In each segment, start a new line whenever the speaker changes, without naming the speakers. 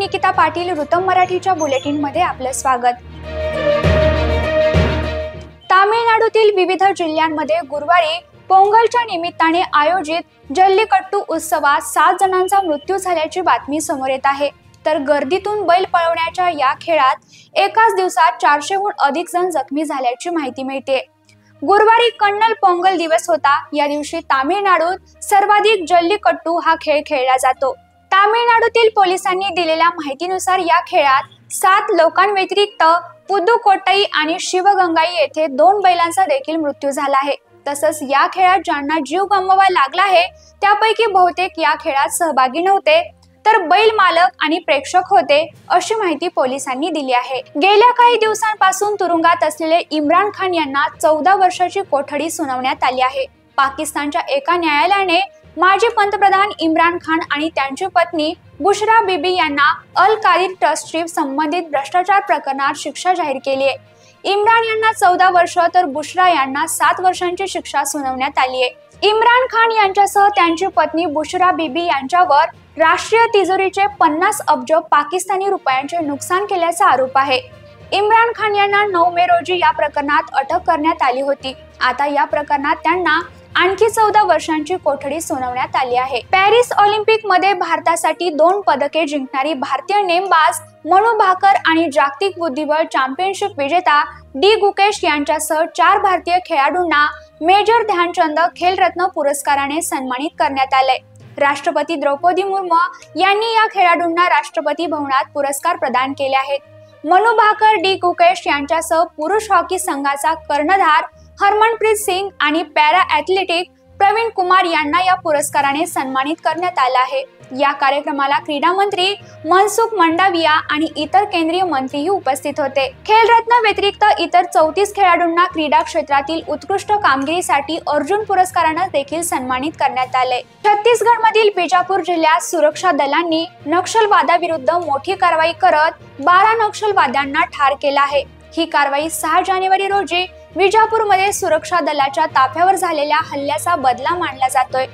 निकिता पाटील, ऋतम मराठीच्या बुलेटिन मध्ये आपलं स्वागत। तामिळनाडूतील विविध जिल्ह्यांमध्ये गुरुवारी पोंगलच्या निमित्ताने आयोजित जल्लीकट्टू उत्सवात 7 जणांचा मृत्यू झाल्याची बातमी समोर येत आहे। तर गर्दीतून बैल पळवण्याच्या या खेळात एकाच दिवसात 400हून अधिक जण जखमी झाल्याची माहिती मिळते। गुरुवारी कन्नल पोंगल दिवस होता। या दिवशी तामिळनाडूत सर्वाधिक जल्लीकट्टू हा खेळ खेळला जातो। तामिळनाडूतील पोलिसांनी दिलेल्या माहितीनुसार या खेळात 7 लोकांव्यतिरिक्त पुदुकोट्टई आणि शिवगंगाई येथे 2 बैलांचा देखील मृत्यू झाला आहे। तसंच या खेळात ज्यांना जीव गमवावा लागला आहे त्यापैकी बहुतेक या खेळात सहभागी नव्हते, तर बैल मालक आणि प्रेक्षक होते, अशी माहिती पोलिसांनी दिली आहे। गेल्या काही दिवसांपासून तुरुंगात असलेले इम्रान खान यांना 14 वर्षाची कोठडी सुनावण्यात आली आहे। पाकिस्तानच्या एका न्यायालयाने माजी पंतप्रधान इम्रान खान आणि त्यांची पत्नी बुशरा बीबी यांना अल कादिर ट्रस्टशी संबंधित भ्रष्टाचार प्रकरणात शिक्षा जाहीर केली आहे। इम्रान यांना 14 वर्ष तर बुशरा यांना 7 वर्षांची शिक्षा सुनावण्यात आली आहे। इम्रान खान यांच्यासह त्यांची पत्नी बुशरा बीबी यांच्यावर राष्ट्रीय तिजोरीचे 50 अब्ज पाकिस्तानी रुपयांचे नुकसान केल्याचा आरोप आहे। इम्रान खान यांना 9 मे रोजी या प्रकरणात अटक करण्यात आली होती। आता या प्रकरणात त्यांना आणखी 14 वर्षांची कोठडी सुनावण्यात आली आहे। पॅरिस ऑलिम्पिक मध्ये भारतासाठी 2 पदके जिंकणारी भारतीय नेमबाज मनू भाकर आणि जागतिक बुद्धिबळ चॅम्पियनशिप विजेता डी गुकेश यांच्यासह 4 भारतीय खेळाडूंना मेजर ध्यानचंद खेलरत्न पुरस्काराने सन्मानित करण्यात आले। राष्ट्रपती द्रौपदी मुर्मू यांनी या खेळाडूंना राष्ट्रपती भवनात पुरस्कार प्रदान केले आहेत। मनू भाकर, डी गुकेश यांच्यासह पुरुष हॉकी संघाचा कर्णधार हरमनप्रीत सिंग आणि पॅरा ॲथलेटिक प्रवीण कुमार यांना या पुरस्काराने सन्मानित करण्यात आले आहे। या कार्यक्रमाला क्रीडा मंत्री मनसुख मंडाविया आणि इतर केंद्रीय मंत्रीही उपस्थित होते। खेलरत्न व्यतिरिक्त इतर 34 खेळाडूंना क्रीडा क्षेत्रातील उत्कृष्ट कामगिरीसाठी अर्जुन पुरस्काराने देखील सन्मानित करण्यात आले। छत्तीसगडमधील बिजापूर जिल्ह्यात सुरक्षा दलांनी नक्षलवादाविरुद्ध मोठी कारवाई करत 12 नक्षलवाद्यांना ठार केलं आहे। ही कारवाई 6 जानेवारी रोजी विजापूरमध्ये सुरक्षा दलाच्या ताफ्यावर झालेल्या हल्ल्याचा बदला मानला जातोय,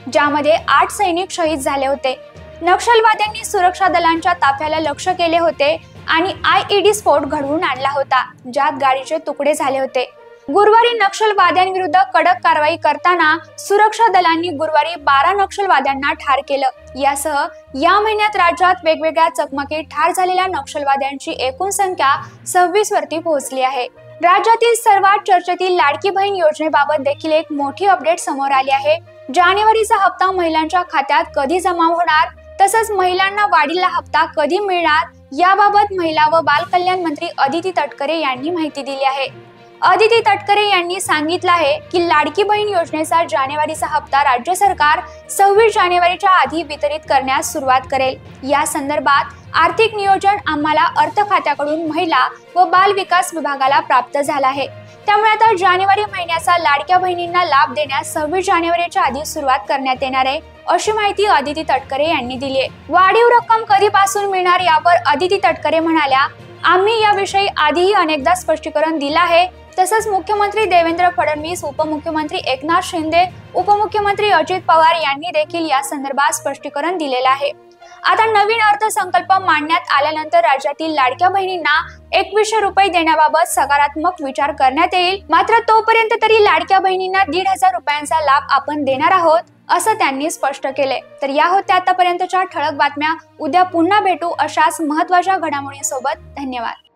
ज्यामध्ये 8 सैनिक शहीद झाले होते। नक्षलवाद्यांनी सुरक्षा दलांच्या ताफ्याला लक्ष्य केले होते आणि IED स्फोट घडवून आणला होता, ज्यात गाडीचे तुकडे झाले होते। गुरुवारी नक्षलवाद्यांविरुद्ध कडक कारवाई करताना सुरक्षा दलांनी गुरुवारी 12 नक्षलवाद्यांना ठार केलं। यासह या महिन्यात राज्यात वेगवेगळ्या चकमकीत ठार झालेल्या नक्षलवाद्यांची एकूण संख्या 26 वरती पोहोचली आहे। राज्यातील सर्वात चर्चेतील लाडकी बहीण योजनेबाबत देखील एक मोठी अपडेट समोर आली आहे। जानेवारीचा हप्ता महिलांच्या खात्यात कधी जमा होणार, तसंच महिलांना वाढीला हप्ता कधी मिळणार, याबाबत महिला व बाल कल्याण मंत्री अदिती तटकरे यांनी माहिती दिली आहे। अदिती तटकरे यांनी सांगितलं आहे की लाडकी बहीण योजनेचा जानेवारीचा हप्ता राज्य सरकार 26 जानेवारीच्या आधी वितरित करण्यास सुरुवात करेल। या संदर्भात आर्थिक नियोजन आम्हाला अर्थ खात्याकडून महिला व बाल विकास विभागाला प्राप्त झाला आहे। त्यामुळे आता जानेवारी महिन्याचा लाडक्या बहिणींना लाभ देण्यास 26 जानेवारीच्या आधी सुरुवात करण्यात येणार आहे, अशी माहिती अदिती तटकरे यांनी दिली आहे। वाढीव रक्कम कधीपासून मिळणार यावर अदिती तटकरे म्हणाल्या, आम्ही याविषयी आधीही अनेकदा स्पष्टीकरण दिलं आहे। तसंच मुख्यमंत्री देवेंद्र फडणवीस, उपमुख्यमंत्री एकनाथ शिंदे, उपमुख्यमंत्री अजित पवार यांनी देखील या संदर्भात स्पष्टीकरण दिलेलं आहे। आता नवीन अर्थसंकल्प मांडण्यात आल्यानंतर राज्यातील लाडक्या बहिणींना 2100 रुपये देण्याबाबत सकारात्मक विचार करण्यात येईल। मात्र तोपर्यंत तरी लाडक्या बहिणींना 1500 रुपयांचा लाभ आपण देणार आहोत, असं त्यांनी स्पष्ट केले। तर या होत्या आतापर्यंतच्या ठळक बातम्या। उद्या पुन्हा भेटू अशाच महत्त्वाच्या घडामोडींसोबत। धन्यवाद।